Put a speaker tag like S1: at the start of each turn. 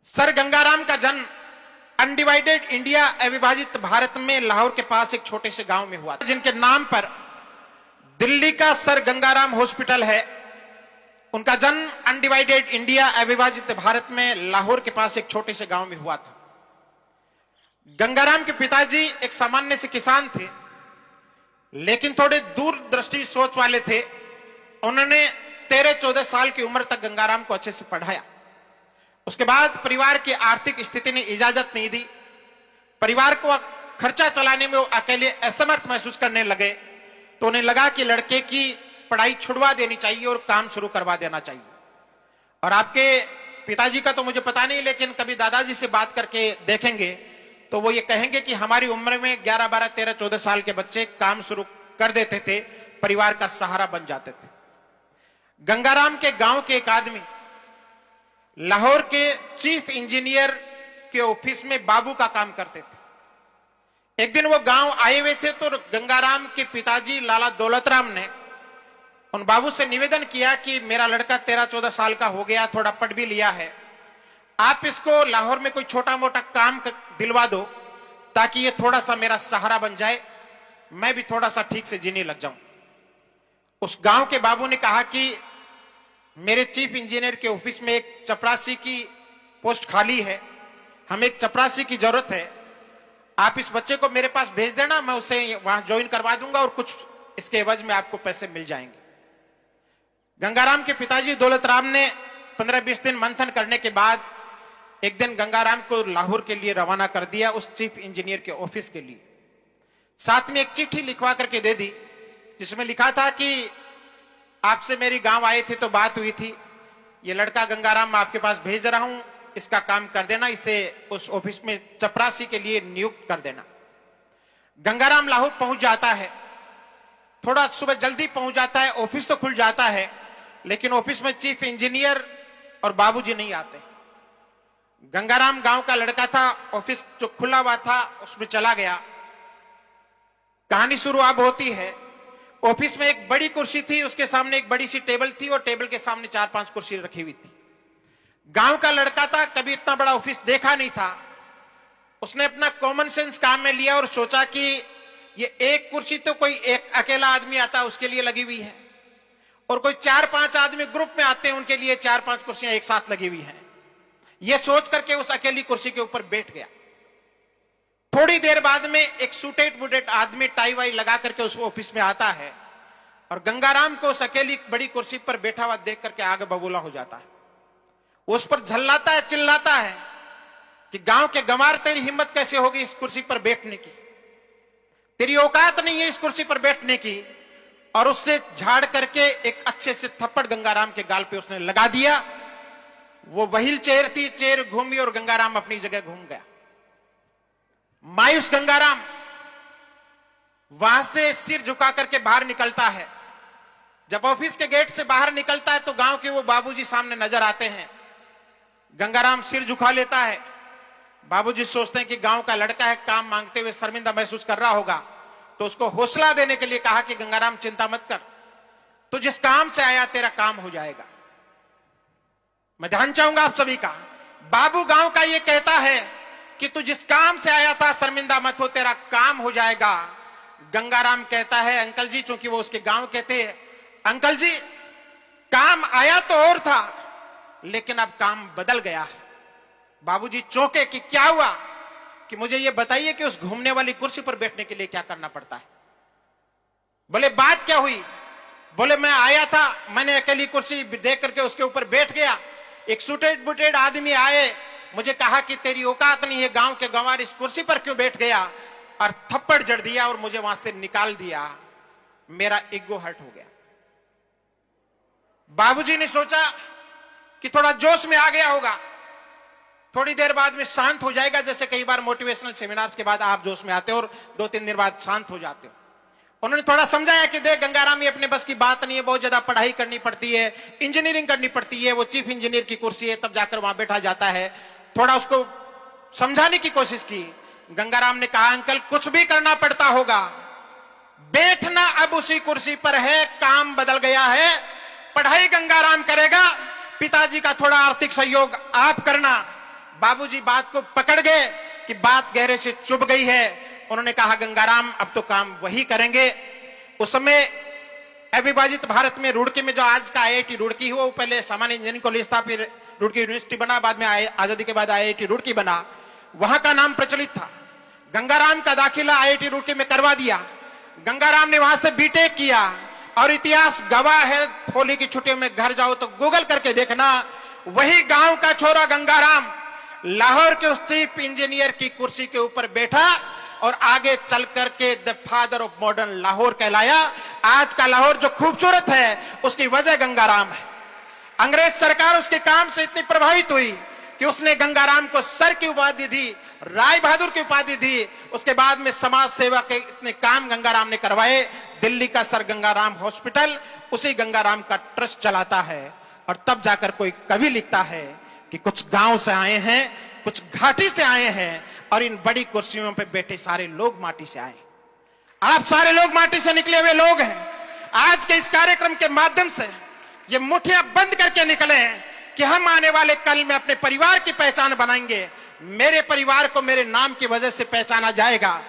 S1: Sir Gangaram का जन्म undivided India अविभाजित भारत में लाहौर के पास एक छोटे से गांव में हुआ था, जिनके नाम पर दिल्ली का सर गंगाराम हॉस्पिटल है। उनका जन्म अनडिवाइडेड इंडिया अविभाजित भारत में लाहौर के पास एक छोटे से गांव में हुआ था। गंगाराम के पिताजी एक सामान्य से किसान थे, लेकिन थोड़े दूरदृष्टि सोच वाले थे। उन्होंने 13-14 साल की उम्र तक गंगाराम को अच्छे से पढ़ाया। उसके बाद परिवार की आर्थिक स्थिति ने इजाजत नहीं दी। परिवार को खर्चा चलाने में वो अकेले असमर्थ महसूस करने लगे, तो उन्हें लगा कि लड़के की पढ़ाई छुड़वा देनी चाहिए और काम शुरू करवा देना चाहिए। और आपके पिताजी का तो मुझे पता नहीं, लेकिन कभी दादाजी से बात करके देखेंगे तो वो ये कहेंगे कि हमारी उम्र में 11, 12, 13, 14 साल के बच्चे काम शुरू कर देते थे, परिवार का सहारा बन जाते थे। गंगाराम के गांव के एक आदमी लाहौर के चीफ इंजीनियर के ऑफिस में बाबू का काम करते थे। एक दिन वो गांव आए हुए थे, तो गंगाराम के पिताजी लाला दौलतराम ने उन बाबू से निवेदन किया कि मेरा लड़का 13-14 साल का हो गया, थोड़ा पढ़ भी लिया है, आप इसको लाहौर में कोई छोटा मोटा काम दिलवा दो ताकि ये थोड़ा सा मेरा सहारा बन जाए, मैं भी थोड़ा सा ठीक से जीने लग जाऊं। उस गांव के बाबू ने कहा कि मेरे चीफ इंजीनियर के ऑफिस में एक चपरासी की पोस्ट खाली है, हमें एक चपरासी की जरूरत है, आप इस बच्चे को मेरे पास भेज देना, मैं उसे वहां ज्वाइन करवा दूंगा और कुछ इसके एवज में आपको पैसे मिल जाएंगे। गंगाराम के पिताजी दौलतराम ने 15-20 दिन मंथन करने के बाद एक दिन गंगाराम को लाहौर के लिए रवाना कर दिया, उस चीफ इंजीनियर के ऑफिस के लिए। साथ में एक चिट्ठी लिखवा करके दे दी, जिसमें लिखा था कि आपसे मेरी गांव आए थे तो बात हुई थी, ये लड़का गंगाराम मैं आपके पास भेज रहा हूं, इसका काम कर देना, इसे उस ऑफिस में चपरासी के लिए नियुक्त कर देना। गंगाराम लाहौर पहुंच जाता है, थोड़ा सुबह जल्दी पहुंच जाता है, ऑफिस तो खुल जाता है, लेकिन ऑफिस में चीफ इंजीनियर और बाबूजी नहीं आते। गंगाराम गांव का लड़का था, ऑफिस जो खुला हुआ था उसमें चला गया। कहानी शुरू अब होती है। ऑफिस में एक बड़ी कुर्सी थी, उसके सामने एक बड़ी सी टेबल थी और टेबल के सामने 4-5 कुर्सी रखी हुई थी। गांव का लड़का था, कभी इतना बड़ा ऑफिस देखा नहीं था। उसने अपना कॉमन सेंस काम में लिया और सोचा कि ये एक कुर्सी तो कोई एक अकेला आदमी आता है उसके लिए लगी हुई है, और कोई 4-5 आदमी ग्रुप में आते हैं उनके लिए 4-5 कुर्सियां एक साथ लगी हुई हैं। यह सोच करके उस अकेली कुर्सी के ऊपर बैठ गया। थोड़ी देर बाद में एक सूटेड बूटेड आदमी टाई वाई लगा करके उस ऑफिस में आता है और गंगाराम को उस अकेली बड़ी कुर्सी पर बैठा हुआ देख करके आगे बबूला हो जाता है। उस पर झल्लाता है, चिल्लाता है कि गांव के गंवार, तेरी हिम्मत कैसे होगी इस कुर्सी पर बैठने की, तेरी औकात नहीं है इस कुर्सी पर बैठने की। और उससे झाड़ करके एक अच्छे से थप्पड़ गंगाराम के गाल पे उसने लगा दिया। वो व्हील चेयर थी, चेयर घूमी और गंगाराम अपनी जगह घूम गया। मायूस गंगाराम वहां से सिर झुका करके बाहर निकलता है। जब ऑफिस के गेट से बाहर निकलता है तो गांव के वो बाबूजी सामने नजर आते हैं। गंगाराम सिर झुका लेता है। बाबूजी सोचते हैं कि गांव का लड़का है, काम मांगते हुए शर्मिंदा महसूस कर रहा होगा, तो उसको हौसला देने के लिए कहा कि गंगाराम चिंता मत कर, तू जिस काम से आया तेरा काम हो जाएगा। मैं ध्यान चाहूंगा आप सभी का, बाबू गांव का ये कहता है कि तू जिस काम से आया था शर्मिंदा मत हो, तेरा काम हो जाएगा। गंगाराम कहता है अंकल जी, चूंकि वो उसके गांव कहते हैं, अंकल जी काम आया तो और था, लेकिन अब काम बदल गया है। बाबूजी चौंके कि क्या हुआ, कि मुझे ये बताइए कि उस घूमने वाली कुर्सी पर बैठने के लिए क्या करना पड़ता है। बोले बात क्या हुई? बोले मैं आया था, मैंने अकेली कुर्सी देख करके उसके ऊपर बैठ गया, एक सूटेड बुटेड आदमी आए, मुझे कहा कि तेरी औकात नहीं है, गांव के गंवार इस कुर्सी पर क्यों बैठ गया, और थप्पड़ जड़ दिया और मुझे वहां से निकाल दिया। मेरा ईगो हर्ट हो गया। बाबूजी ने सोचा कि थोड़ा जोश में आ गया होगा, थोड़ी देर बाद में शांत हो जाएगा, जैसे कई बार मोटिवेशनल सेमिनार्स के बाद आप जोश में आते हो और 2-3 दिन बाद शांत हो जाते हो। उन्होंने थोड़ा समझाया कि देख गंगाराम, ये अपने बस की बात नहीं है, बहुत ज्यादा पढ़ाई करनी पड़ती है, इंजीनियरिंग करनी पड़ती है, वो चीफ इंजीनियर की कुर्सी है, तब जाकर वहां बैठा जाता है। थोड़ा उसको समझाने की कोशिश की। गंगाराम ने कहा अंकल कुछ भी करना पड़ता होगा, बैठना अब उसी कुर्सी पर है, काम बदल गया है, पढ़ाई गंगाराम करेगा, पिताजी का थोड़ा आर्थिक सहयोग आप करना, बाबूजी बात को पकड़ गए कि बात गहरे से चुभ गई है। उन्होंने कहा गंगाराम अब तो काम वही करेंगे। उस समय अविभाजित भारत में रुड़की में जो आज का आईआईटी रुड़की हुआ, वो पहले सामान्य इंजीनियरिंग कॉलेज था, फिर रुड़की यूनिवर्सिटी बना, बाद में आजादी के बाद आईआईटी रुड़की बना। वहां का नाम प्रचलित था। गंगाराम का दाखिला आईआईटी रुड़की में करवा दिया। गंगाराम ने वहां से बीटेक किया और इतिहास गवाह है। होली की छुट्टियों में घर जाओ तो गूगल करके देखना, वही गांव का छोरा गंगाराम लाहौर के उस चीफ इंजीनियर की कुर्सी के ऊपर बैठा और आगे चल करके the father of modern Lahore कहलाया। आज का लाहौर जो खूबसूरत है उसकी वजह गंगाराम है। अंग्रेज सरकार उसके काम से इतनी प्रभावित हुई कि उसने गंगाराम को सर की उपाधि दी, राय बहादुर की उपाधि दी। उसके बाद में समाज सेवा के इतने काम गंगाराम ने करवाए। दिल्ली का सर गंगाराम हॉस्पिटल उसी गंगाराम का ट्रस्ट चलाता है। और तब जाकर कोई कवि लिखता है कि कुछ गांव से आए हैं, कुछ घाटी से आए हैं और इन बड़ी कुर्सियों पे बैठे सारे लोग माटी से आए। आप सारे लोग माटी से निकले हुए लोग हैं। आज के इस कार्यक्रम के माध्यम से ये मुठ्ठियां बंद करके निकले हैं कि हम आने वाले कल में अपने परिवार की पहचान बनाएंगे। मेरे परिवार को मेरे नाम की वजह से पहचाना जाएगा।